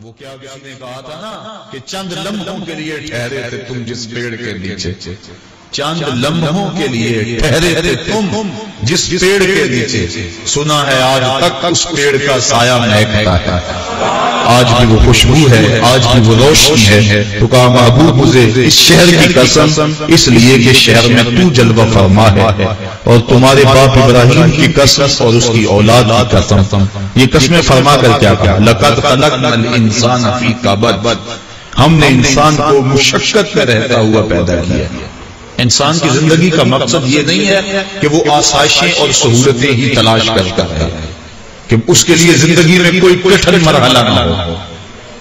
وہ کیا کسی نے کہا تھا نا کہ چند لمحوں کے لیے ٹھہرے تھے تم جس پیڑ کے نیچے، چند لمحوں کے لیے ٹھہرے تھے تم جس پیڑ کے نیچے، سنا ہے آج تک اس پیڑ کا سایہ مہکتا ہے، آج بھی وہ خوشبو ہے، آج بھی وہ روشنی ہے۔ تو کہا محبوب مجھے اس شہر کی قسم، اس لیے کہ شہر میں تو جلوہ فرما ہے، اور تمہارے باپ ابراہیم کی قسم اور اس کی اولاد کی قسم، یہ قسمیں فرما کر کیا کہا؟ لَقَدْ خَلَقْنَا الْإِنسَانَ فِي كَبَدٍ، ہم نے انسان کو مشقت میں رہتا ہوا پیدا کیا۔ انسان کی زندگی کا مقصد یہ نہیں ہے کہ وہ آسائشیں اور سہولتیں ہی تلاش کرتا ہے، کہ اس کے لیے زندگی میں کوئی کٹھن مرحلہ نہ ہو۔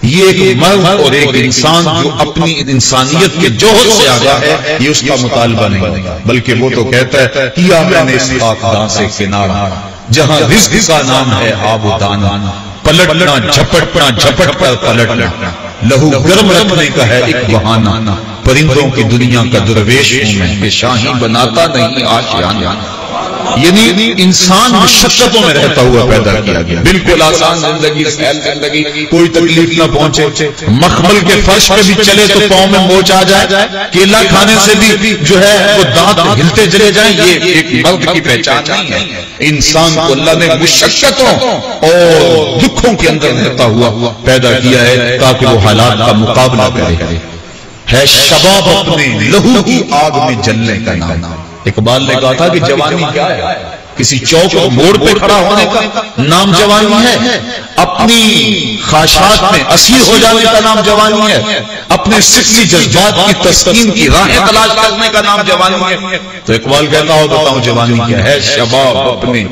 یہ ایک مرد اور ایک انسان جو اپنی انسانیت کے جوہر سے آگاہ ہے، یہ اس کا مطالبہ نہیں، بلکہ وہ تو کہتا ہے کیا میں نے اس خاکدان سے کنارہ، جہاں رزق کا نام ہے آب و دانا، پلٹنا جھپٹنا جھپٹ کر پلٹنا، لہو گرم رکھنے کا ہے ایک بہانہ، پرندوں کی دنیا کا درویش ہوں میں، کہ شاہی بناتا نہیں آشیانہ۔ یعنی انسان مشقتوں میں رہتا ہوا پیدا کیا گیا، بالکل آسان زندگی، سہل زندگی، کوئی تکلیف نہ پہنچے، مخمل کے فرش پہ بھی چلے تو پاؤں میں موچ آ جائے، کیلا کھانے سے بھی جو ہے وہ دانت ہلتے چلے جائیں، یہ ایک مرد کی پہچان نہیں ہے۔ انسان کو اللہ نے مشقتوں اور دکھوں کے اندر رہتا ہوا پیدا کیا ہے تاکہ وہ حالات کا مقابلہ کرے۔ ہے شباب اپنے لہو کی آگ میں جلنے کا نام۔ اقبال نے کہا تھا کہ جوانی کیا ہے؟ کسی چوک اور موڑ پہ کھڑا ہونے کا نام جوانی ہے، اپنی خواہشات میں اسیر ہو جانے کا نام جوانی ہے، اپنے سفلی جذبات کی تسکین کی راہیں تلاش کرنے کا نام جوانی ہے۔ تو اقبال کہتا ہو بتاؤ جوانی کیا ہے؟ شباب اپنے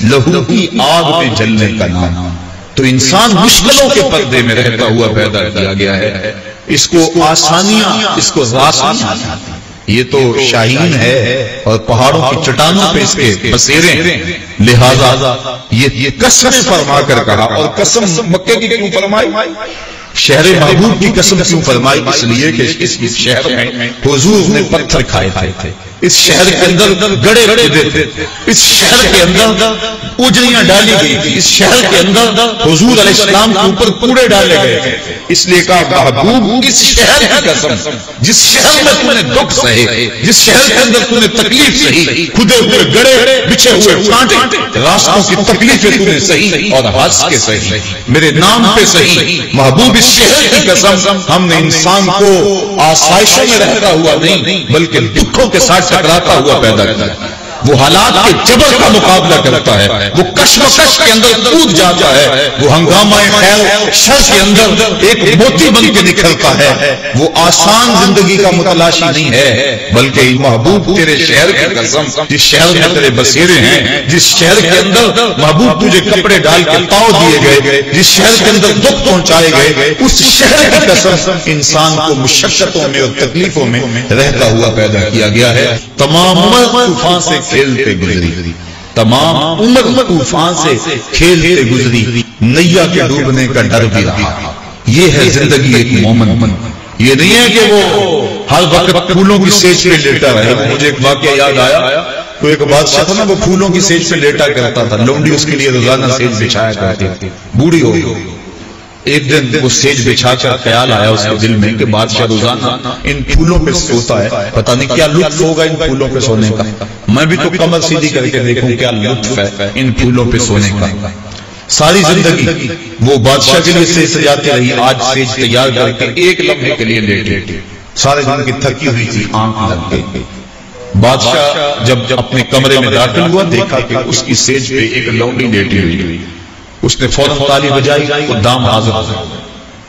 لہو کی آگ میں جلنے کا نام۔ تو انسان مشکلوں کے پردے میں رہتا ہوا پیدا کیا گیا ہے، اس کو آسانیاں، اس کو راسانیاں، یہ تو شاہین ہے اور پہاڑوں کی چٹانوں پہ اس کے بسیرے ہیں، لہذا یہ قسمیں فرما کر کہا۔ اور قسم مکے کی کیوں فرمائی؟ شہر محبوب کی قسم کیوں فرمائی؟ اس لیے کہ اس شہر میں حضور نے پتھر کھائے تھے، اس شہر کے اندر گڑے کھودے تھے، اس شہر کے اندر اجڑیاں ڈالی گئی تھی، اس شہر کے اندر حضور علیہ السلام کے اوپر کوڑے ڈالے گئے، اس لیے کہا محبوب اس شہر کی قسم، جس شہر میں تم نے دکھ سہے، جس شہر کے اندر تم نے تکلیف سہی، کھدے ہوئے گڑے، بچھے ہوئے کانٹے، راستوں کی تکلیفیں تم نے سہی اور ہنس کے سہی، میرے نام پہ سہی۔ محبوب اس شہر کی قسم، ہم نے انسان کو آسائشوں میں رہتا ہوا نہیں بلکہ دکھوں کے ساتھ ٹکراتا ہوا پیدا کیا۔ وہ حالات کے جبر کا مقابلہ کرتا ہے، وہ کشمکش کے اندر کود جاتا ہے، وہ ہنگامہ خیر شر کے اندر ایک موتی بن کے نکلتا ہے۔ وہ آسان زندگی کا متلاشی نہیں ہے بلکہ محبوب تیرے شہر کی قسم، جس شہر میں تیرے بسیرے ہیں، جس شہر کے اندر محبوب تجھے کپڑے ڈال کے پاؤ دیے گئے، جس شہر کے اندر دکھ پہنچائے گئے، اس شہر کی قسم انسان کو مشقتوں میں اور تکلیفوں میں رہتا ہوا پیدا کیا گیا ہے۔ تمام عمر طوفان سے کھیلتے گزری، تمام عمر طوفان سے کھیلتے گزری، نیا کے ڈوبنے کا ڈر بھی رہا۔ یہ ہے زندگی ایک مومن، یہ نہیں ہے کہ وہ ہر وقت پھولوں کی سیج پہ لیٹا رہے۔ مجھے ایک واقعہ یاد آیا، تو ایک بادشاہ تھا نا، وہ پھولوں کی سیج پہ لیٹا کرتا تھا، لونڈی اس کے لیے روزانہ سیج بچھایا کرتی تھی، بوڑھی ہو گئی۔ ایک دن وہ سیج بچھا کر خیال آیا اس کے دل میں کہ بادشاہ روزانہ ان پھولوں پہ سوتا ہے، پتہ نہیں کیا لطف ہوگا ان پھولوں پہ سونے کا، میں بھی تو کمر سیدھی کر کے دیکھوں کیا لطف ہے ان پھولوں پہ سونے کا۔ ساری زندگی وہ بادشاہ کے لیے سیج سجاتی رہی، آج سیج تیار کر کے ایک لمحے کے لیے لیٹی، سارے دن کی تھکی ہوئی تھی، آنکھ لگ گئی۔ بادشاہ جب اپنے کمرے میں داخل ہوا، دیکھا کہ اس کی سیج پہ ایک لونڈی لیٹی ہوئی، اس نے فوراً تالی بجائی، وہ دام حاضر،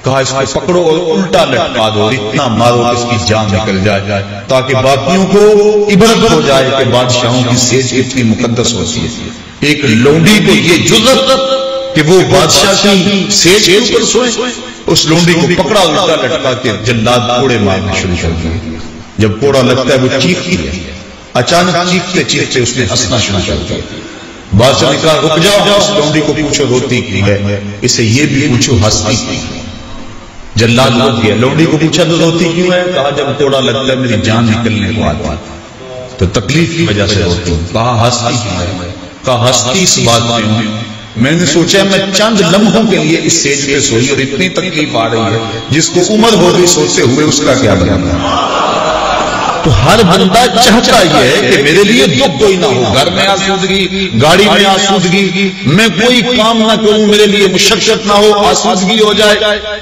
کہا اس کو پکڑو اور الٹا لٹکا دو، اتنا مارو کہ اس کی جان نکل جائے، تاکہ باقیوں کو عبرت ہو جائے کہ بادشاہوں کی سیج کتنی مقدس ہوتی ہے۔ ایک لونڈی کو یہ جرأت کہ وہ بادشاہ کی سیج کے اوپر سوئے، اس لونڈی کو پکڑا، الٹا لٹکا کے جلاد کوڑے مارنے شروع کر دیے۔ جب کوڑا لگتا ہے وہ چیختی ہے، اچانک چیختے چیختے اس نے ہنسنا شروع کر دیا۔ بادشاہ نے کہا رک جاؤ، اس لونڈی کو پوچھو روتی کی ہے، اسے یہ بھی پوچھو ہنستی کی ہے۔ جلاد روک گیا، لونڈی کو پوچھا تو روتی کیوں ہے؟ کہا جب کوڑا لگتا ہے میری جان نکلنے کو آتی تو تکلیف کی وجہ سے روتی ہوں۔ کہا ہنستی کیوں ہے؟ کہا ہنستی اس بات میں ہوں میں نے سوچا میں چند لمحوں کے لیے اس سیج پہ سوئی اور اتنی تکلیف آ رہی ہے، جس کو عمر ہو گئی سوچتے ہوئے اس کا کیا بنانا۔ تو ہر بندہ چاہتا یہ ہے کہ میرے لیے دکھ کوئی نہ ہو، گھر میں آسودگی، گاڑی میں آسودگی، میں کوئی کام نہ کروں میرے لیے مشقت نہ ہو، آسودگی ہو جائے۔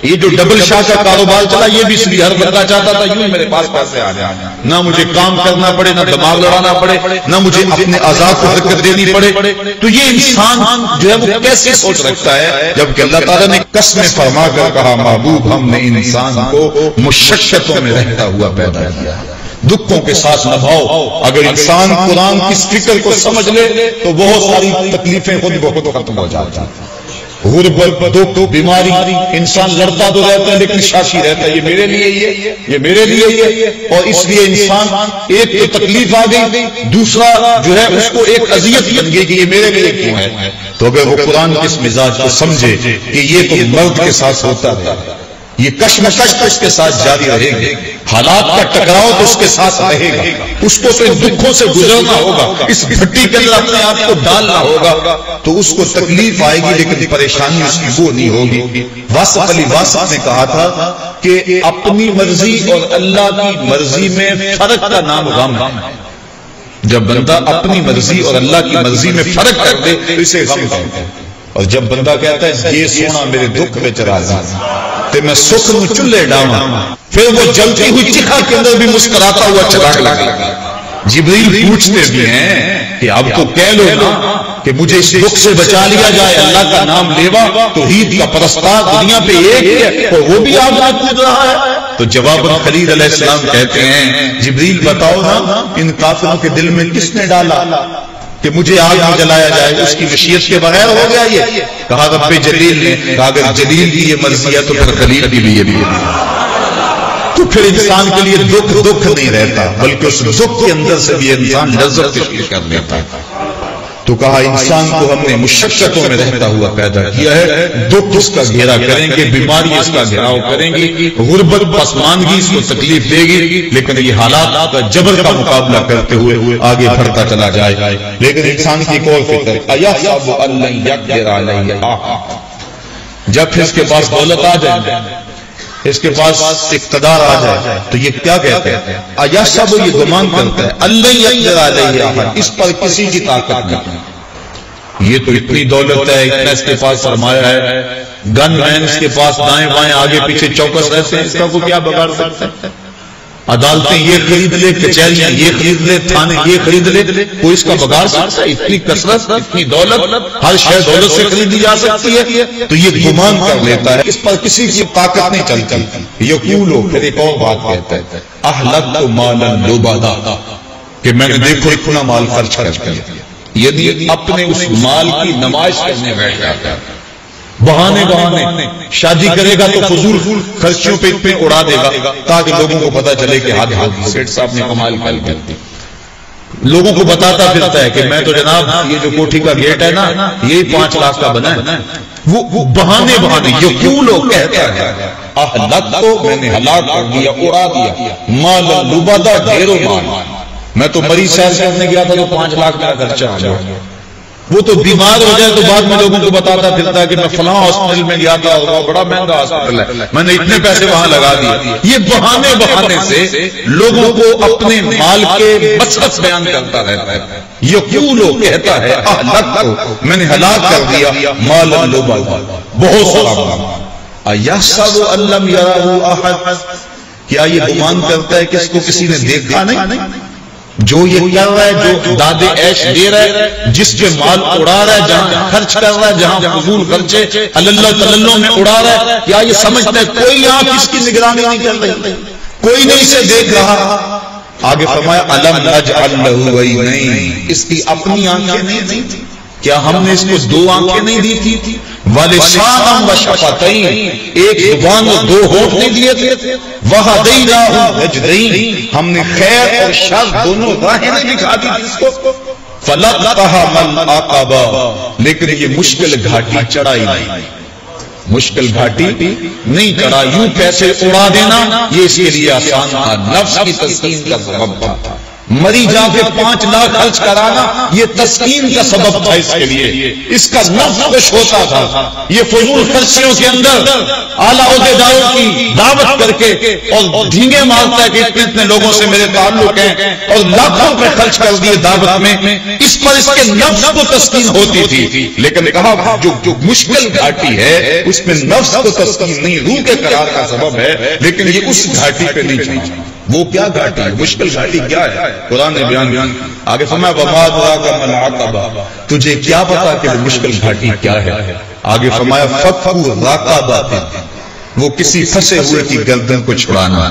یہ جو ڈبل شاہ کا کاروبار چلا یہ بھی اس لیے ہر بندہ چاہتا تھا یوں میرے پاس پیسے آ جائیں، نہ مجھے کام کرنا پڑے، نہ دماغ لڑانا پڑے، نہ مجھے اپنے اعضاء کو حرکت دینی پڑے۔ تو یہ انسان جو ہے وہ کیسے سوچ رکھتا ہے، جبکہ اللہ تعالیٰ نے قسم فرما کر کہا محبوب ہم نے انسان کو مشقتوں میں رہتا ہوا پیدا کیا ہے، دکھوں کے ساتھ نبھاؤ۔ اگر انسان قرآن کی فکر کو سمجھ لے تو بہت ساری تکلیفیں خود بخود ختم ہو جاتی ہیں۔ غربت، دکھ، بیماری، انسان لڑتا تو رہتا ہے لیکن شاشی رہتا ہے، یہ میرے لیے یہ میرے لیے یہ، اور اس لیے انسان ایک تو تکلیف آ گئی، دوسرا جو ہے اس کو ایک اذیت بن گئی کہ یہ میرے لیے کیوں ہے۔ تو اگر وہ قرآن کے اس مزاج کو سمجھے کہ یہ تو مرد کے ساتھ ہوتا ہے، یہ کشمکش اس کے ساتھ جاری رہے گی، حالات کا ٹکراؤ تو اس کے ساتھ رہے گا، اس کو تو ان دکھوں سے گزرنا ہوگا، اس بھٹی کے اندر اپنے آپ کو ڈالنا ہوگا، تو اس کو تکلیف آئے گی لیکن پریشانی اس کی وہ نہیں ہوگی۔ واصف علی واصف نے کہا تھا کہ اپنی مرضی اور اللہ کی مرضی میں فرق کا نام غم ہے۔ جب بندہ اپنی مرضی اور اللہ کی مرضی میں فرق کر دے تو اسے غم کہتے ہیں، اور جب بندہ کہتا ہے یہ سونا میرے دکھ میں راضی تے میں سکھ نو چلے ڈاواں، پھر وہ جلتی ہوئی چکھا کے اندر بھی مسکراتا ہوا چراغ لگا۔ جبریل پوچھتے بھی ہیں کہ اب تو کہہ لو نا کہ مجھے اس دکھ سے بچا لیا جائے، اللہ کا نام لیوا توحید کا پرستار دنیا پہ ایک ہے اور وہ بھی آپ بات کر رہا ہے۔ تو جواب خلیل علیہ السلام کہتے ہیں جبریل بتاؤ نا ان کافروں کے دل میں کس نے ڈالا کہ مجھے آگ میں جلایا جائے، اس کی مشیت کے بغیر ہو گیا یہ؟ کہا رب جلیل نے، کہا اگر جلیل کی یہ مرضی ہے تو پھر خلیل کی بھی یہ بھی ہے۔ تو پھر انسان کے لیے دکھ نہیں رہتا بلکہ اس دکھ کے اندر سے بھی انسان لذت تشکیل کر لیتا ہے۔ تو کہا انسان کو ہم نے مشقتوں میں رہتا ہوا پیدا کیا ہے، دکھ اس کا گھیرا کریں گے، بیماری اس کا گھیراؤ کریں گی، غربت پسماندگی اس کو تکلیف دے گی، لیکن یہ حالات کا جبر کا مقابلہ کرتے ہوئے آگے بڑھتا چلا جائے۔ لیکن انسان کی ایک اور فکر ایحسب ان لن یقدر علیہ احد، جب اس کے پاس دولت آ جائے، اس کے پاس اقتدار آ جائے تو یہ کیا کہتے ہیں؟ ایحسب، یہ گمان کرتا ہے ان لن یقدر علیہ احد، اس پر کسی کی طاقت نہیں۔ یہ تو اتنی دولت ہے، اتنا اس کے پاس سرمایہ ہے، گن مین اس کے پاس دائیں بائیں آگے پیچھے چوکس رہتے ہیں، اس کا وہ کیا بگاڑ سکتا ہے؟ عدالتیں یہ خرید لے، کچہریاں یہ خرید لے، تھانے یہ خرید لے، کوئی اس کا بگاڑ سکتا ہے؟ اتنی کثرت، اتنی دولت، ہر شے دولت سے خریدی جا سکتی ہے۔ تو یہ گمان کر لیتا ہے اس پر کسی کی طاقت نہیں چلتی۔ یقولو، پھر ایک اور بات کہتا ہے احلقت مالا لبدا، کہ میں نے دیکھو اتنا مال خرچ کر دیا، یعنی اپنے اس مال کی نمائش کرنے بیٹھ جاتا ہے، بہانے شادی کرے گا تو فضول خرچیوں پہ اتنے اڑا دے گا تاکہ لوگوں کو پتا چلے کہ ہاتھ سیٹ صاحب نے کمال کر دی۔ لوگوں کو بتاتا پھرتا ہے کہ میں تو جناب یہ جو کوٹھی کا گیٹ ہے نا یہ 5 لاکھ کا بنا ہے، وہ بہانے یقولو کہتا ہے احلقت، میں نے ہلاک کر دیا، اڑا دیا، مالا لبدا، ڈھیروں مال، میں تو مریض سیر کرنے گیا تھا تو 5 لاکھ کا خرچہ آ گیا، وہ تو بیمار ہو جائے تو بعد میں لوگوں کو بتاتا پھرتا ہے کہ میں فلاں ہاسپٹل میں گیا تھا اور بڑا مہنگا ہاسپٹل ہے، میں نے اتنے پیسے وہاں لگا دیے۔ یہ بہانے سے لوگوں کو اپنے مال کے مقصد بیان کرتا رہتا ہے۔ یقولو کہتا ہے احلقت، میں نے ہلاک کر دیا، مالا لبدا، بہت سارا مال۔ ایحسب ان لم یرہ احد، کیا یہ گمان کرتا ہے کہ اس کو کسی نے دیکھا نہیں؟ جو یہ کر رہا ہے، جو دادے عیش دے رہا ہے، جس پہ مال اڑا رہا ہے، جہاں خرچ کر رہا ہے، جہاں فضول خرچے اللہ تللوں میں اڑا رہا ہے، کیا یہ سمجھتا ہے کوئی آنکھ اس کی نگرانی نہیں کر رہی، کوئی نہیں اسے دیکھ رہا؟ آگے فرمایا الم نجعل لہ عینین، اس کی اپنی آنکھیں نہیں تھی؟ کیا ہم نے اس کو 2 آنکھیں نہیں دی تھی؟ وَلِسَانًا وَشَفَتَيْن، ایک زبان اور 2 ہونٹ نہیں دیے تھے؟ وَهَدَيْنَاهُ النَّجْدَيْن، ہم نے خیر اور شر دونوں راہیں نہیں دکھا دی تھی اس کو۔ فَلَقْتَحَمَ الْعَقَبَةَ، لیکن یہ مشکل گھاٹی چڑھائی نہیں، مشکل گھاٹی نہیں چڑھا، یوں پیسے اڑا دینا یہ اس کے لیے آسان تھا، نفس کی تسکین کا سبب تھا۔ مری جا کے 5 لاکھ خرچ کرانا یہ تسکین کا سبب تھا اس کے لیے، اس کا نفس خوش ہوتا تھا۔ یہ فضول خرچیوں کے اندر اعلیٰ عہدیداروں کی دعوت کر کے اور ڈھینگے مارتا ہے کہ اتنے اتنے لوگوں سے میرے تعلق ہیں اور لاکھوں روپے خرچ کر دیے دعوت میں، اس پر اس کے نفس کو تسکین ہوتی تھی۔ لیکن کہا جو مشکل گھاٹی ہے اس میں نفس کو تسکین نہیں، روح کے قرار کا سبب ہے، لیکن یہ اس گھاٹی پہ نہیں چاہیے۔ وہ کیا گھاٹی ہے؟ مشکل گھاٹی کیا ہے؟ قرآن نے بیان آگے فرمایا وما ادراک ما العقبہ، تجھے کیا پتا کہ مشکل گھاٹی کیا ہے؟ آگے فرمایا فک الرقبہ، وہ کسی پھنسے ہوئے کی گردن کو چھڑانا،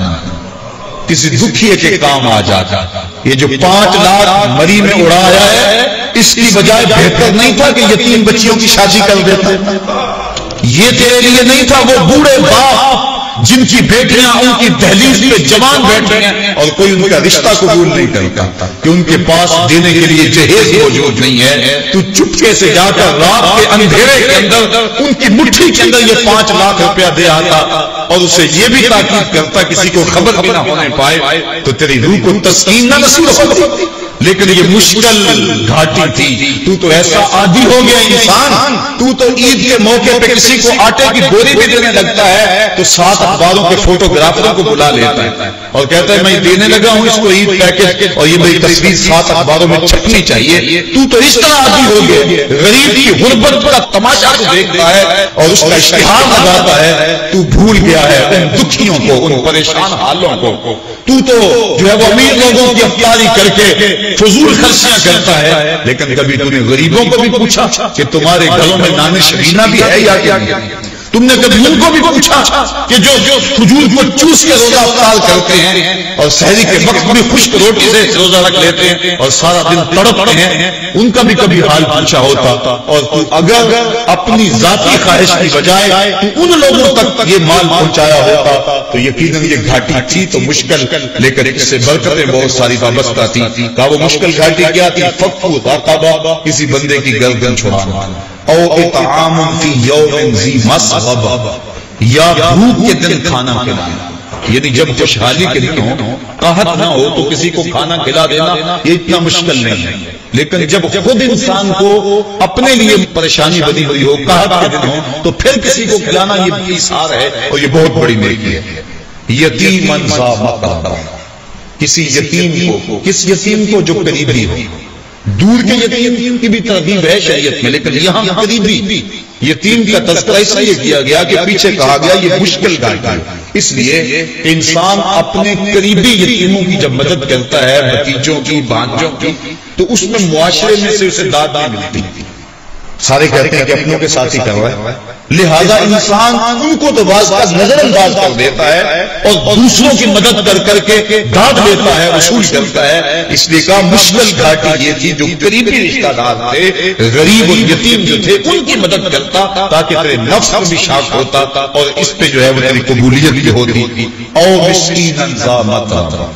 کسی دکھیے کے کام آ جاتا۔ یہ جو 5 لاکھ مری میں اڑایا ہے اس کی بجائے بہتر نہیں تھا کہ یتیم بچیوں کی شادی کر دیتا؟ یہ تیرے لیے نہیں تھا وہ بوڑھے باپ جن کی بیٹیاں ان کی دہلیز پہ جوان بیٹھ رہی ہیں اور کوئی ان کا رشتہ قبول نہیں کرتا کہ ان کے پاس دینے کے لیے جہیز موجود نہیں ہے، تو چپکے سے جا کر رات کے اندھیرے کے اندر ان کی مٹھی کے اندر یہ 5 لاکھ روپیہ دے آتا اور اسے یہ بھی تاکید کرتا کسی کو خبر بھی نہ ہونے پائے، تو تیری روح کو تسکین نہ نصیب ہوتی۔ لیکن یہ مشکل گھاٹی تھی، تو ایسا عادی ہو گیا انسان، تو عید کے موقع پہ کسی کو آٹے کی بوری بھی دینے لگتا ہے تو 7 اخباروں کے فوٹوگرافروں کو بلا لیتا ہے اور کہتا ہے میں دینے لگا ہوں اس کو عید پیکج اور یہ میری تصویر 7 اخباروں میں چھپنی چاہیے۔ تو اس طرح عادی ہو گیا، غریب کی غربت کا تماشا تو دیکھتا ہے اور اس کا اشتہار لگاتا ہے، تو بھول گیا ہے ان دکھیوں کو، ان پریشان حالوں کو۔ تو جو ہے وہ امیر لوگوں کی افطاری کر کے فضول خرچیاں کرتا ہے، لیکن کبھی تم نے غریبوں کو بھی پوچھا کہ تمہارے گھروں میں نان شبینہ بھی ہے یا کیا؟ تم نے کبھی ان کو بھی پوچھا کہ جو کھجور کو چوس کے روزہ افطار کرتے ہیں اور سحری کے وقت بھی خشک روٹی سے روزہ رکھ لیتے ہیں اور سارا دن تڑپتے ہیں، ان کا بھی کبھی حال پوچھا ہوتا؟ اور تو اگر اپنی ذاتی خواہش کی بجائے ان لوگوں تک یہ مال پہنچایا ہوتا تو یقیناً یہ گھاٹی تھی تو مشکل، لیکن اس سے برکتیں بہت ساری وابستہ تھی۔ کہا وہ مشکل گھاٹی کیا تھی؟ فک الرقبہ، کسی بندے کی گردن چھڑانا، او اطعام فی یوم ذی مسغبہ، یا بھوک کے دن کھانا کھلانا، یعنی جب خوشحالی کے دن ہو، قحط نہ ہو تو کسی کو کھانا کھلا دینا یہ اتنا مشکل نہیں ہے، لیکن جب خود انسان کو اپنے لیے پریشانی بنی ہوئی ہو، قحط کے دن ہو، تو پھر کسی کو کھلانا یہ ایثار ہے اور یہ بہت بڑی نیکی ہے۔ یتیماً ذا مقربہ، کسی یتیم کو، کس یتیم کو؟ جو قریبی ہو۔ دور کے یتیم کی بھی ترغیب ہے شریعت میں، لیکن یہاں قریبی یتیم کا تذکرہ اس لیے کیا گیا کہ پیچھے کہا گیا یہ مشکل گھاٹی ہے، اس لیے انسان اپنے قریبی یتیموں کی جب مدد کرتا ہے، بھتیجوں کی، بھانجوں کی، تو اس میں معاشرے میں سے اسے داد نہیں ملتی۔ سارے کہتے ہیں کہ اپنوں کے ساتھ ہی کر رہا ہے، لہذا انسان ان کو تو بعض کا نظر انداز کر دیتا ہے اور دوسروں کی مدد کر کے داد لیتا ہے، وصول کرتا ہے۔ اس لیے کہا مشکل گھاٹی یہ تھی جو قریبی رشتہ دار تھے، غریب اور یتیم جو تھے ان کی مدد کرتا تاکہ تیرے نفس کو بھی شاک ہوتا اور اس پہ جو ہے وہ تیری قبولیت بھی ہوتی۔ او مسکین ذا متربہ،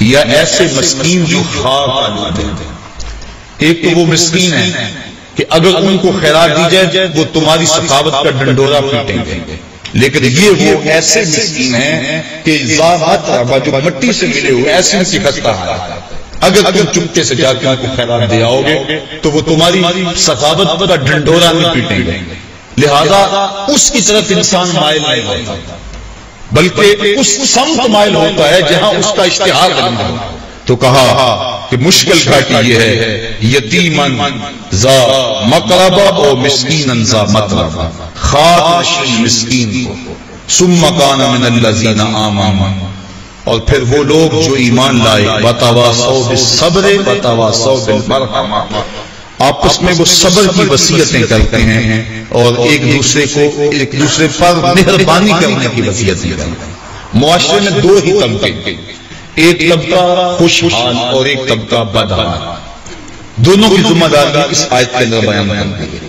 یا ایسے مسکین جو خاک آلودہ ہیں۔ ایک تو وہ مسکین ہے کہ اگر ان کو خیرات دی جائے وہ تمہاری سخاوت کا ڈنڈورا پیٹیں گے، لیکن یہ وہ ایسے مسکین ہیں کہ ذا متربہ، جو مٹی سے ملے ہوئے، ایسے ان کی خستہ حالت، اگر تم چپکے سے جا کے ان کو خیرات دے آؤ گے تو وہ تمہاری سخاوت کا ڈنڈورا نہیں پیٹیں گے، لہذا اس کی طرف انسان مائل نہیں ہوتا بلکہ اس سمت مائل ہوتا ہے جہاں اس کا اشتہار لگنا ہو۔ تو کہا کہ مشکل گھاٹی یہ ہے، یتیماً ذا مقربہ اور مسکیناً ذا متربہ، خاک نشین مسکین کو، ثم کان من الذین آمنوا، اور پھر وہ لوگ جو ایمان لائے، وتواصوا بالصبر وتواصوا بالمرحمہ، آپس میں وہ صبر کی وصیتیں کرتے ہیں اور ایک دوسرے پر مہربانی کرنے کی وصیتیں کرتے ہیں۔ معاشرے میں 2 ہی طبقے، ایک طبقہ خوشحال اور ایک طبقہ بدحال، دونوں کی ذمہ داری اس آیت کے اندر بیان کرتی ہے۔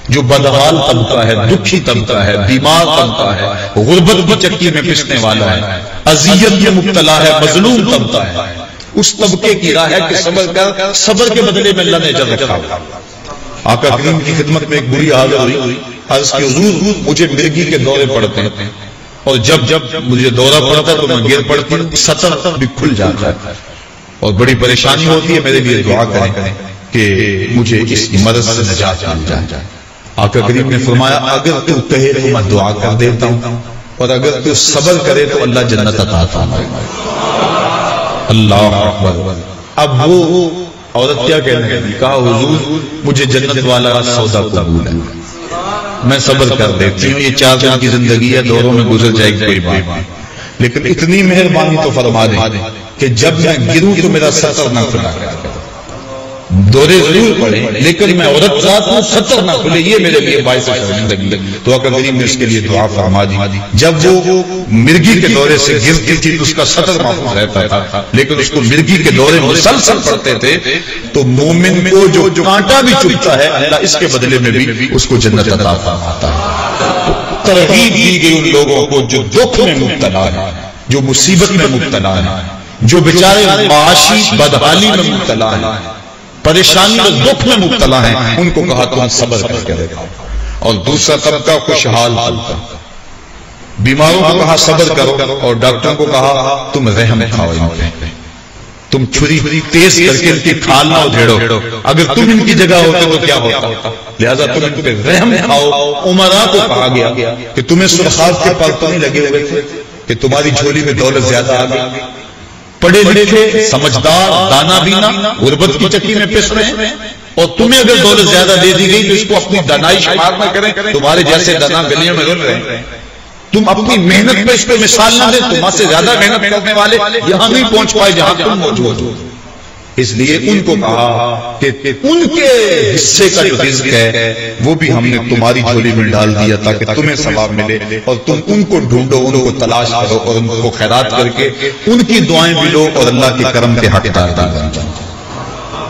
جو بدحال طبقہ ہے، دکھی طبقہ ہے، بیمار طبقہ ہے، غربت کی چکی میں پسنے والا ہے، اذیت میں مبتلا ہے، مظلوم طبقہ ہے، اس طبقے کی راہ ہے کہ صبر کر، صبر کے بدلے میں اللہ نے اجر رکھا۔ آقا کریم کی خدمت میں ایک بری حالت ہوئی، عرض کی حضور مجھے مرگی کے دورے پڑتے ہیں اور جب مجھے دورہ پڑتا ہے تو میں گر پڑتی ہوں، سطر بھی کھل جاتا ہے، اور بڑی پریشانی ہوتی ہے، میرے لیے دعا کریں کہ مجھے اس مرض سے نجات مل جائے۔ آقا کریم نے فرمایا اگر تو کہے تو میں دعا کر دیتا ہوں، اور اگر تو صبر کرے تو اللہ جنت عطا فرمائے گا۔ اللہ اکبر۔ اب وہ عورت کیا کہنے لگی؟ کہا حضور مجھے جنت والا سودا قبول ہے، میں صبر کر دیتی ہوں، یہ 4 دن کی زندگی ہے، دوروں میں گزر جائے گی، کوئی بات نہیں، لیکن اتنی مہربانی تو فرما دیں کہ جب میں گروں تو میرا سطر نہ کھلا، دورے ضرور پڑے لیکن میں عورت ذات ہوں، سطر نہ کھلے، یہ میرے لیے باعث شرمندگی۔ تو آقا کریم نے اس کے لیے دعا فرما دی۔ جب وہ مرگی کے دورے سے گرتی تھی تو اس کا سطر محفوظ رہتا تھا، لیکن اس کو مرگی کے دورے مسلسل پڑتے تھے تو مومن کو جو کانٹا بھی چبھتا ہے اللہ اس کے بدلے میں بھی اس کو جنت عطا فرماتا ہے۔ ترغیب دی گئی ان لوگوں کو جو دکھ میں مبتلا ہے، جو مصیبت میں مبتلا ہے، جو بیچارے معاشی بدحالی میں مبتلا ہے، پریشانی اور دکھ میں مبتلا ہیں، ان کو کہا تم صبر کر کے دیکھو۔ اور دوسرا طبقہ خوشحال طبقہ، بیماروں کو کہا صبر کرو، اور ڈاکٹروں کو کہا تم رحم کھاؤ ان پہ، تم چھری تیز کر کے ان کی کھال نہ ادھیڑو، اگر تم ان کی جگہ ہوتے تو کیا ہوتا، لہذا تم ان پہ رحم کھاؤ۔ عمراء کو کہا گیا کہ تمہیں سرخاب کے پر تو نہیں لگے ہوئے تھے کہ تمہاری جھولی میں دولت زیادہ آ گئی، پڑھے لکھے سمجھدار دانا بینا غربت کی چکی میں پس رہے ہیں، اور تمہیں اگر دولت زیادہ دے دی گئی تو اس کو اپنی دانائی شمار نہ کریں، تمہارے جیسے دانا گلیوں میں رول رہے ہیں، تم اپنی محنت پہ اس پہ مثال نہ دیں، تمہاں سے زیادہ محنت کرنے والے یہاں نہیں پہنچ پائے جہاں تم موجود ہو۔ اس لیے ان کو کہا کہ ان کے حصے کا جو رزق ہے وہ بھی ہم نے تمہاری جھولی میں ڈال دیا تاکہ تمہیں ثواب ملے، اور تم ان کو ڈھونڈو، ان کو تلاش کرو، اور ان کو خیرات کر کے ان کی دعائیں بھی لو اور اللہ کے کرم کے حقدار بن جاؤ۔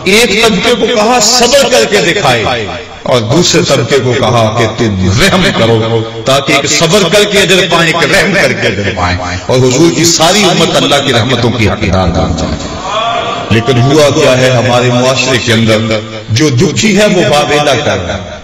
ایک طبقے کو کہا صبر کر کے دکھائے، اور دوسرے طبقے کو کہا کہ تم رحم کرو تاکہ ایک صبر کر کے اجر پائیں، ایک رحم کر کے اجر پائیں، اور حضور کی ساری امت اللہ کی رحمتوں کی حقدار بن جائے۔ لیکن ہوا کیا ہے ہمارے معاشرے کے اندر، جو دکھی ہے وہ واویلا کر رہا ہے،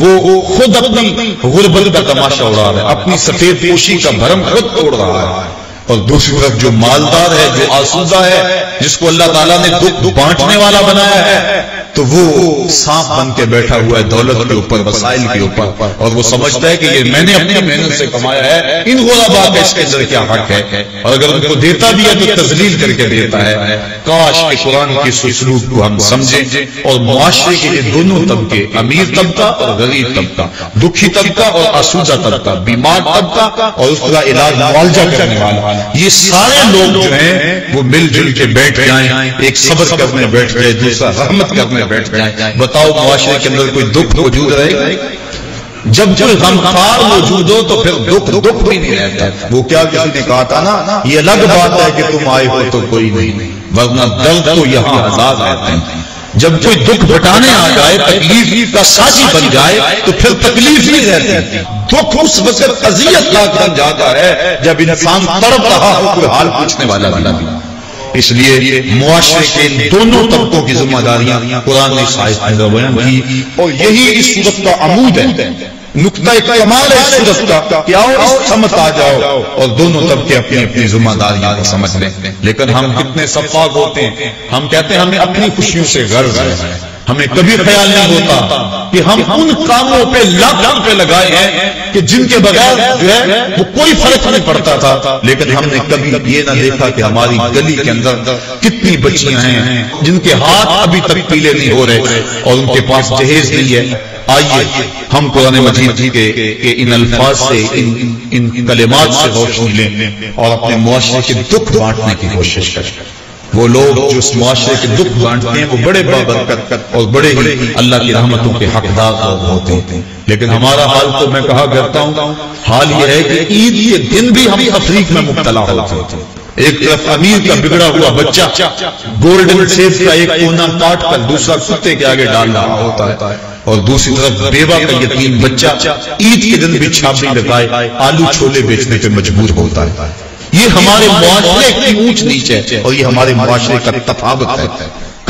وہ خود اپنی غربت کا تماشا اڑا رہا ہے، اپنی سفید پوشی کا بھرم خود توڑ رہا ہے، اور دوسری طرف جو مالدار ہے، جو آسودہ ہے، جس کو اللہ تعالیٰ نے دکھ بانٹنے والا بنایا ہے، تو وہ سانپ بن کے بیٹھا ہوا ہے دولت کے اوپر، وسائل کے اوپر، اور وہ سمجھتا ہے کہ یہ میں نے اپنی محنت سے کمایا ہے، ان غرباء کا اس کے اندر کیا حق ہے، اور اگر ان کو دیتا بھی ہے تو تذلیل کر کے دیتا ہے۔ کاش کہ قرآن کی اسلوب کو ہم سمجھیں اور معاشرے کے یہ دونوں طبقے، امیر طبقہ اور غریب طبقہ، دکھی طبقہ اور آسودہ طبقہ، بیمار طبقہ اور اس کا علاج معالجہ کرنے والا، یہ سارے لوگ جو ہیں وہ مل جل کے بیٹھ جائیں، ایک صبر کرنے بیٹھ جائے، دوسرا رحمت کرنے بیٹھ جائیں۔ بتاؤ معاشرے کے اندر کوئی دکھ موجود رہے گا؟ جب کوئی غمخوار موجود ہو تو پھر دکھ بھی نہیں رہتا۔ وہ کیا کسی نے کہا تھا نا، یہ الگ بات ہے کہ تم آئے ہو تو کوئی نہیں، ورنہ درد تو یہاں آزاد رہتے ہیں۔ جب کوئی دکھ بٹانے آ جائے، تکلیف کا ساتھی بن جائے تو پھر تکلیف نہیں رہتی، دکھ اس وقت اذیت کا بن جاتا ہے جب انسان تڑپ رہا ہو، کوئی حال پوچھنے والا بھی۔ اس لیے معاشرے کے ان دونوں طبقوں کی ذمہ داریاں قرآن نے شاید بیان کی، اور یہی اس صورت کا عمود ہے، نقطہ کمال ہے اس صورت کا کہ آؤ اس سمت آ جاؤ اور دونوں طبقے اپنی اپنی ذمہ داریاں کو سمجھ لیں۔ لیکن ہم کتنے شفاف ہوتے ہیں، ہم کہتے ہیں ہمیں اپنی خوشیوں سے غرض ہے، ہمیں کبھی خیال نہیں ہوتا کہ ہم ان کاموں پہ لاکھ روپے لگائے ہیں کہ جن کے بغیر جو ہے وہ کوئی فرق نہیں پڑتا تھا، لیکن ہم نے کبھی یہ نہ دیکھا کہ ہماری گلی کے اندر کتنی بچیاں ہیں جن کے ہاتھ ابھی تک پیلے نہیں ہو رہے اور ان کے پاس جہیز نہیں ہے۔ آئیے ہم قرآن مجید کے ان الفاظ سے، ان کلمات سے روشنی لیں اور اپنے معاشرے کے دکھ بانٹنے کی کوشش کریں۔ وہ لوگ جو اس معاشرے کے دکھ بانٹتے ہیں وہ بڑے بابرکت اور بڑے ہی اللہ کی رحمتوں کے حقدار ہوتے ہیں، لیکن ہمارا حال تو میں کہا کرتا ہوں، حال یہ ہے کہ عید کے دن بھی ہم تفریق میں مبتلا ہوتے ہیں۔ ایک طرف امیر کا بگڑا ہوا بچہ گولڈن سیف کا ایک کونا کاٹ کر دوسرا کتے کے آگے ڈال رہا ہوتا ہے، اور دوسری طرف بیوہ کا یتیم بچہ عید کے دن بھی چھاپڑی لگائے آلو چھولے بیچنے پہ مجبور ہوتا ہے۔ یہ ہمارے معاشرے کی اونچ نیچ ہے اور یہ ہمارے معاشرے کا تفاوت ہے۔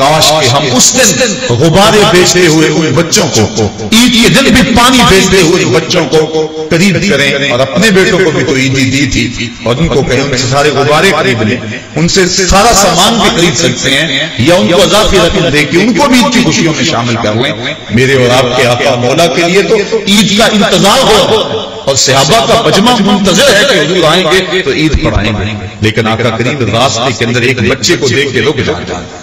کاش کہ ہم اس دن غبارے بھیجتے ہوئے ان بچوں کو، عید کے دن بھی پانی بھیجتے ہوئے ان بچوں کو قریب کریں، اور اپنے بیٹوں کو بھی تو عیدی دی تھی، اور ان کو کہیں ان سے سارے غبارے قریب لیں، ان سے سارا سامان بھی خرید سکتے ہیں، یا ان کو اضافی رقم دے کے ان کو بھی عید کی خوشیوں میں شامل کر لیں۔ میرے اور آپ کے آقا مولا کے لیے تو عید کا انتظار ہو، اور صحابہ کا مجمع منتظر ہے کہ حضور آئیں گے تو عید پڑھائیں گے، لیکن آقا کریم راستے کے اندر ایک بچے کو دیکھ کے رک جاتے ہیں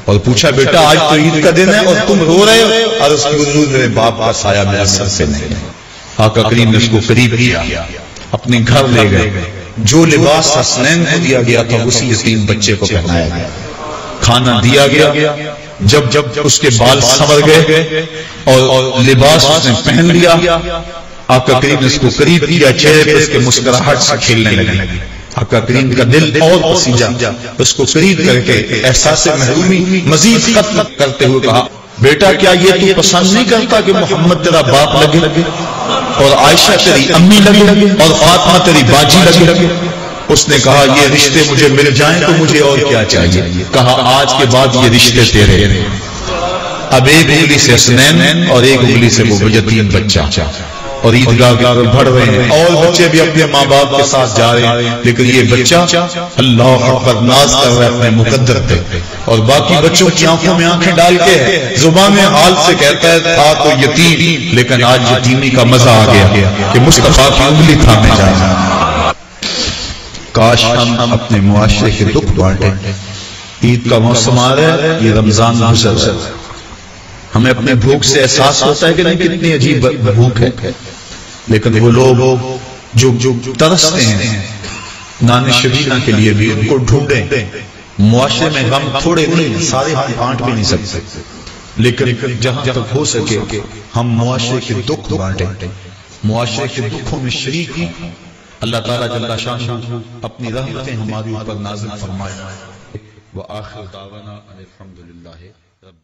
اور پوچھا بیٹا آج تو عید کا دن ہے اور تم رو رہے ہو؟ اور اس کی حضور میرے باپ کا سایہ میرے سر سے نہیں۔ آقا کریم نے اس کو قریب کیا، اپنے گھر لے گئے، جو لباس حسنین کو دیا گیا تھا اسی یتیم بچے کو پہنایا گیا، کھانا دیا گیا، جب اس کے بال سنور گئے اور لباس اس نے پہن لیا، آقا کریم نے اس کو قریب کیا، چہرے پر اس کے مسکراہٹ سے کھیلنے لگی۔ آقا کریم کا دل اور پسیجا، اس کو قریب کر کے احساس محرومی مزید ختم کرتے ہوئے کہا بیٹا کیا یہ تو پسند نہیں کرتا کہ محمد تیرا باپ لگے اور عائشہ تیری امی لگے اور فاطمہ تیری باجی لگے؟ اس نے کہا یہ رشتے مجھے مل جائیں تو مجھے اور کیا چاہیے؟ کہا آج کے بعد یہ رشتے تیرے۔ اب ایک انگلی سے حسنین اور ایک انگلی سے وہ یتیم بچہ، اور عیدگاہ بڑھ رہے ہیں، اور بچے بھی اپنے ماں باپ کے ساتھ جا رہے ہیں، لیکن یہ بچہ اللہ اکبر ناز کر رہا ہے اپنے مقدر پہ، اور باقی بچوں کی آنکھوں میں آنکھیں ڈال کے زبان حال سے کہتا ہے تھا تو یتیم، لیکن آج یتیمی کا مزہ آ گیا کہ مصطفیٰ کی انگلی تھامے جائے۔ کاش ہم اپنے معاشرے کے دکھ بانٹیں۔ عید کا موسم آ رہا ہے، یہ رمضان گزر، ہمیں اپنے بھوک سے احساس ہوتا ہے کہ نہیں کتنی عجیب بھوک ہے، لیکن وہ لوگ جو ترستے ہیں نان شبینہ کے لیے بھی ان کو ڈھونڈیں۔ معاشرے میں غم تھوڑے نہیں، سارے ہم بانٹ بھی نہیں سکتے، لیکن جہاں تک ہو سکے ہم معاشرے کے دکھ بانٹیں، معاشرے کے دکھوں میں شریک ہیں۔ اللہ تعالیٰ جل شانہ اپنی رحمتیں ہمارے اوپر نازل فرمائے۔ وآخر دعوانا الحمدللہ رب